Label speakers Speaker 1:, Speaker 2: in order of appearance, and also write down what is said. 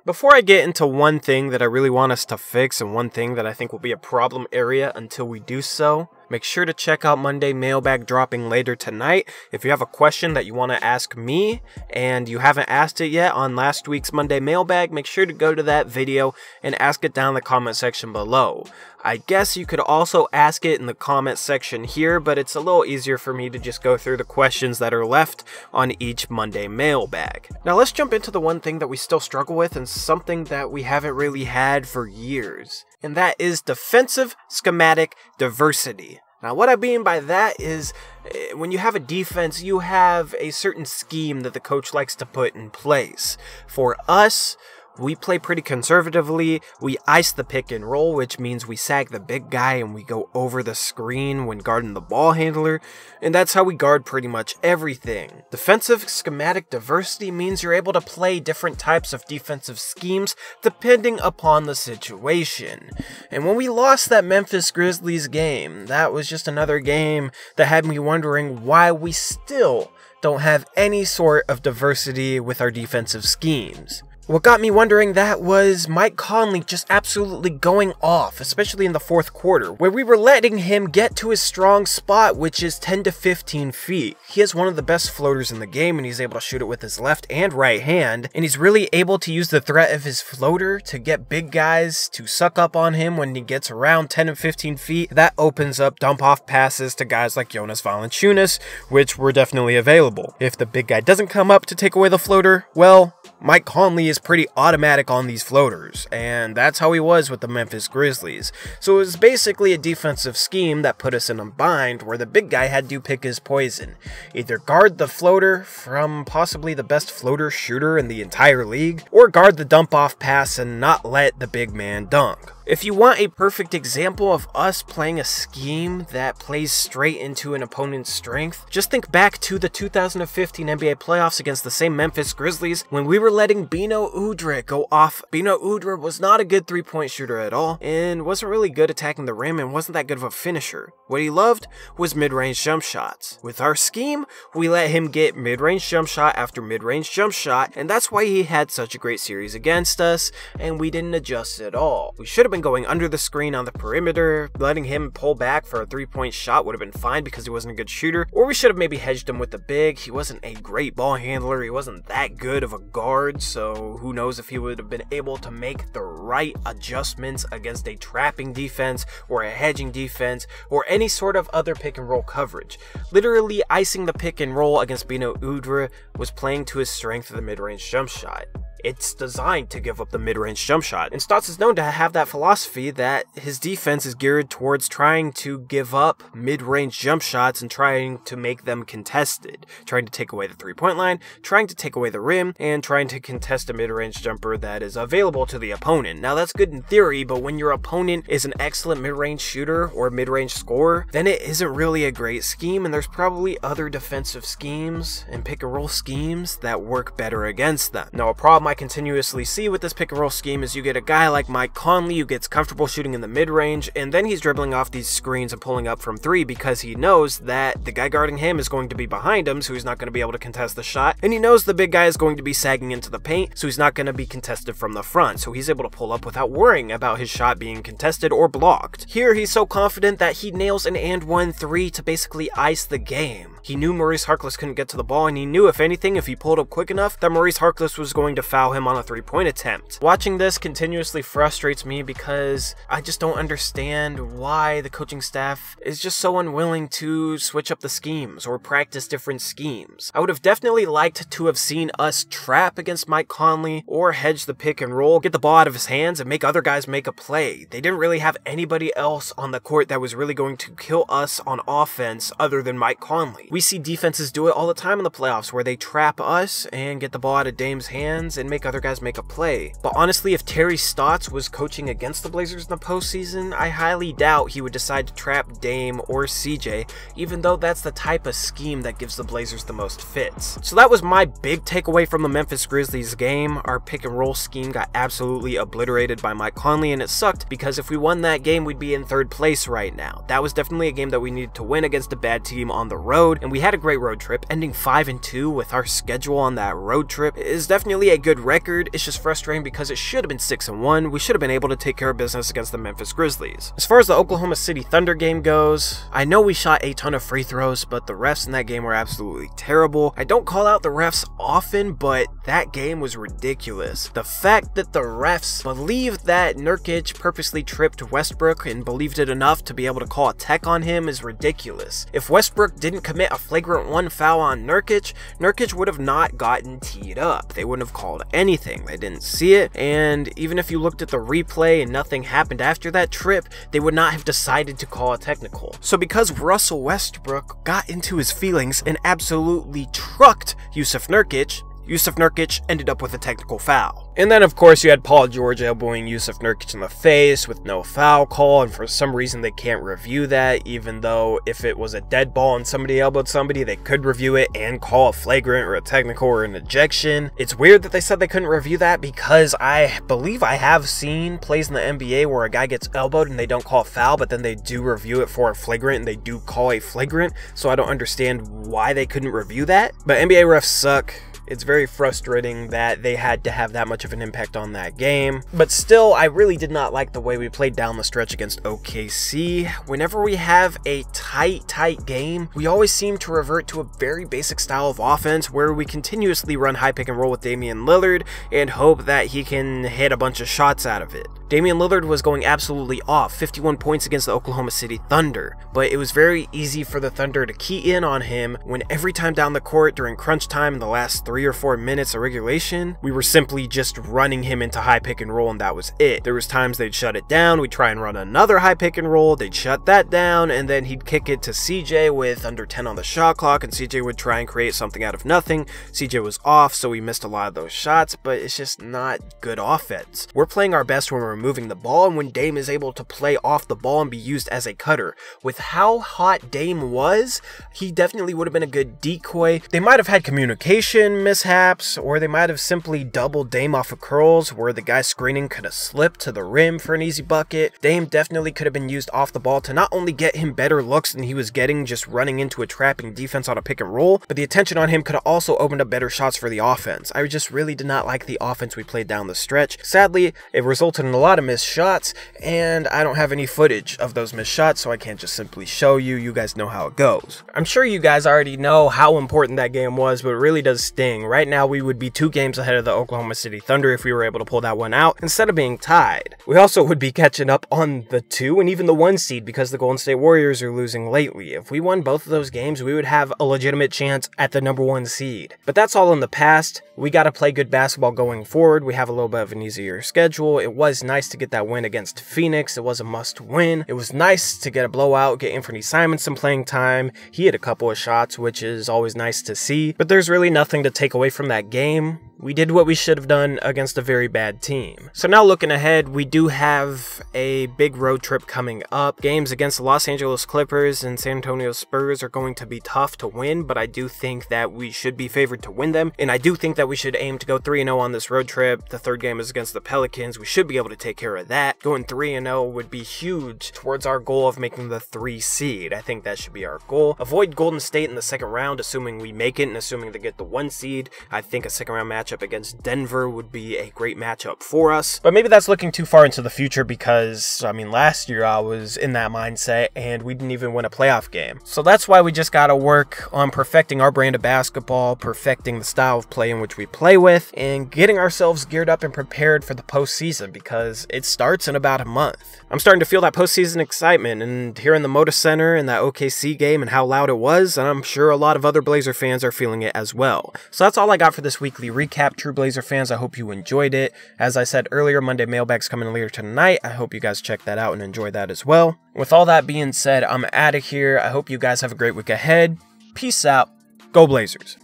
Speaker 1: Before I get into one thing that I really want us to fix and one thing that I think will be a problem area until we do so, make sure to check out Monday Mailbag dropping later tonight. If you have a question that you want to ask me and you haven't asked it yet on last week's Monday Mailbag, make sure to go to that video and ask it down in the comment section below. I guess you could also ask it in the comment section here, but it's a little easier for me to just go through the questions that are left on each Monday Mailbag. Now let's jump into the one thing that we still struggle with and something that we haven't really had for years, and that is defensive schematic diversity. Now what I mean by that is when you have a defense, you have a certain scheme that the coach likes to put in place. For us, we play pretty conservatively. We ice the pick and roll, which means we sag the big guy and we go over the screen when guarding the ball handler, and that's how we guard pretty much everything. Defensive schematic diversity means you're able to play different types of defensive schemes depending upon the situation. And when we lost that Memphis Grizzlies game, that was just another game that had me wondering why we still don't have any sort of diversity with our defensive schemes. What got me wondering that was Mike Conley just absolutely going off, especially in the fourth quarter, where we were letting him get to his strong spot, which is 10 to 15 feet. He has one of the best floaters in the game, and he's able to shoot it with his left and right hand, and he's really able to use the threat of his floater to get big guys to suck up on him when he gets around 10 and 15 feet. That opens up dump-off passes to guys like Jonas Valanciunas, which were definitely available. If the big guy doesn't come up to take away the floater, well, Mike Conley is pretty automatic on these floaters, and that's how he was with the Memphis Grizzlies. So it was basically a defensive scheme that put us in a bind where the big guy had to pick his poison. Either guard the floater from possibly the best floater shooter in the entire league, or guard the dump-off pass and not let the big man dunk. If you want a perfect example of us playing a scheme that plays straight into an opponent's strength, just think back to the 2015 NBA playoffs against the same Memphis Grizzlies when we were letting Bino Udrih go off. Bino Udrih was not a good three-point shooter at all, and wasn't really good attacking the rim and wasn't that good of a finisher. What he loved was mid-range jump shots. With our scheme, we let him get mid-range jump shot after mid-range jump shot, and that's why he had such a great series against us, and we didn't adjust at all. We should have been going under the screen on the perimeter. Letting him pull back for a three-point shot would have been fine because he wasn't a good shooter, or we should have maybe hedged him with the big. He wasn't a great ball handler, he wasn't that good of a guard, so who knows if he would have been able to make the right adjustments against a trapping defense or a hedging defense or any sort of other pick and roll coverage. Literally icing the pick and roll against Bino Udrih was playing to his strength of the mid-range jump shot. It's designed to give up the mid-range jump shot, and Stotts is known to have that philosophy that his defense is geared towards trying to give up mid-range jump shots and trying to make them contested, trying to take away the three-point line, trying to take away the rim, and trying to contest a mid-range jumper that is available to the opponent. Now that's good in theory, but when your opponent is an excellent mid-range shooter or mid-range scorer, then it isn't really a great scheme, and there's probably other defensive schemes and pick-and-roll schemes that work better against them. Now a problem I continuously see with this pick and roll scheme is you get a guy like Mike Conley who gets comfortable shooting in the mid-range, and then he's dribbling off these screens and pulling up from three because he knows that the guy guarding him is going to be behind him, so he's not going to be able to contest the shot, and he knows the big guy is going to be sagging into the paint, so he's not going to be contested from the front, so he's able to pull up without worrying about his shot being contested or blocked. Here he's so confident that he nails an and one three to basically ice the game. He knew Maurice Harkless couldn't get to the ball, and he knew if anything, if he pulled up quick enough, that Maurice Harkless was going to foul him on a three-point attempt. Watching this continuously frustrates me because I just don't understand why the coaching staff is just so unwilling to switch up the schemes or practice different schemes. I would have definitely liked to have seen us trap against Mike Conley or hedge the pick and roll, get the ball out of his hands, and make other guys make a play. They didn't really have anybody else on the court that was really going to kill us on offense other than Mike Conley. We see defenses do it all the time in the playoffs where they trap us and get the ball out of Dame's hands and make other guys make a play. But honestly, if Terry Stotts was coaching against the Blazers in the postseason, I highly doubt he would decide to trap Dame or CJ, even though that's the type of scheme that gives the Blazers the most fits. So that was my big takeaway from the Memphis Grizzlies game. Our pick and roll scheme got absolutely obliterated by Mike Conley, and it sucked because if we won that game, we'd be in third place right now. That was definitely a game that we needed to win against a bad team on the road, and we had a great road trip. Ending 5-2 with our schedule on that road trip is definitely a good good record. It's just frustrating because it should have been 6-1. We should have been able to take care of business against the Memphis Grizzlies. As far as the Oklahoma City Thunder game goes, I know we shot a ton of free throws, but the refs in that game were absolutely terrible. I don't call out the refs often, but that game was ridiculous. The fact that the refs believed that Nurkic purposely tripped Westbrook and believed it enough to be able to call a tech on him is ridiculous. If Westbrook didn't commit a flagrant 1 foul on Nurkic, Nurkic would have not gotten teed up. They wouldn't have called anything. They didn't see it, and even if you looked at the replay and nothing happened after that trip, they would not have decided to call a technical. So because Russell Westbrook got into his feelings and absolutely trucked Jusuf Nurkic ended up with a technical foul. And then of course you had Paul George elbowing Jusuf Nurkic in the face with no foul call, and for some reason they can't review that, even though if it was a dead ball and somebody elbowed somebody, they could review it and call a flagrant or a technical or an ejection. It's weird that they said they couldn't review that, because I believe I have seen plays in the NBA where a guy gets elbowed and they don't call a foul, but then they do review it for a flagrant and they do call a flagrant, so I don't understand why they couldn't review that. But NBA refs suck. It's very frustrating that they had to have that much of an impact on that game. But still, I really did not like the way we played down the stretch against OKC. Whenever we have a tight game, we always seem to revert to a very basic style of offense where we continuously run high pick and roll with Damian Lillard and hope that he can hit a bunch of shots out of it. Damian Lillard was going absolutely off, 51 points against the Oklahoma City Thunder, but it was very easy for the Thunder to key in on him when every time down the court during crunch time in the last 3 or 4 minutes of regulation, we were simply just running him into high pick and roll, and that was it. There was times they'd shut it down, we'd try and run another high pick and roll, they'd shut that down, and then he'd kick it to CJ with under 10 on the shot clock, and CJ would try and create something out of nothing. CJ was off, so we missed a lot of those shots, but it's just not good offense. We're playing our best when we're moving the ball, and when Dame is able to play off the ball and be used as a cutter. With how hot Dame was, he definitely would have been a good decoy. They might have had communication mishaps, or they might have simply doubled Dame off of curls where the guy screening could have slipped to the rim for an easy bucket. Dame definitely could have been used off the ball to not only get him better looks than he was getting just running into a trapping defense on a pick and roll, but the attention on him could have also opened up better shots for the offense. I just really did not like the offense we played down the stretch. Sadly, it resulted in a lot of missed shots, and I don't have any footage of those missed shots, so I can't just simply show you. You guys know how it goes. I'm sure you guys already know how important that game was, but it really does sting. Right now, we would be 2 games ahead of the Oklahoma City Thunder if we were able to pull that one out, instead of being tied. We also would be catching up on the 2 and even the 1 seed because the Golden State Warriors are losing lately. If we won both of those games, we would have a legitimate chance at the #1 seed. But that's all in the past. We got to play good basketball going forward. We have a little bit of an easier schedule. It was nice to get that win against Phoenix. It was a must win. It was nice to get a blowout, get Anthony Simons some playing time. He had a couple of shots, which is always nice to see, but there's really nothing to take away from that game. We did what we should have done against a very bad team. So now looking ahead, we do have a big road trip coming up. Games against the Los Angeles Clippers and San Antonio Spurs are going to be tough to win, but I do think that we should be favored to win them, and I do think that we should aim to go 3-0 on this road trip. The 3rd game is against the Pelicans. We should be able to take care of that. Going 3-0 would be huge towards our goal of making the 3 seed. I think that should be our goal. Avoid Golden State in the 2nd round, assuming we make it and assuming they get the 1 seed. I think a 2nd round match against Denver would be a great matchup for us, but maybe that's looking too far into the future because, I mean, last year I was in that mindset and we didn't even win a playoff game. So that's why we just gotta work on perfecting our brand of basketball, perfecting the style of play in which we play with, and getting ourselves geared up and prepared for the postseason because it starts in about a month. I'm starting to feel that postseason excitement, and here in the Moda Center in that OKC game and how loud it was, and I'm sure a lot of other Blazer fans are feeling it as well. So that's all I got for this weekly recap. True Blazer fans, I hope you enjoyed it. As I said earlier, Monday Mailbag's coming later tonight. I hope you guys check that out and enjoy that as well. With all that being said, I'm out of here. I hope you guys have a great week ahead. Peace out. Go Blazers.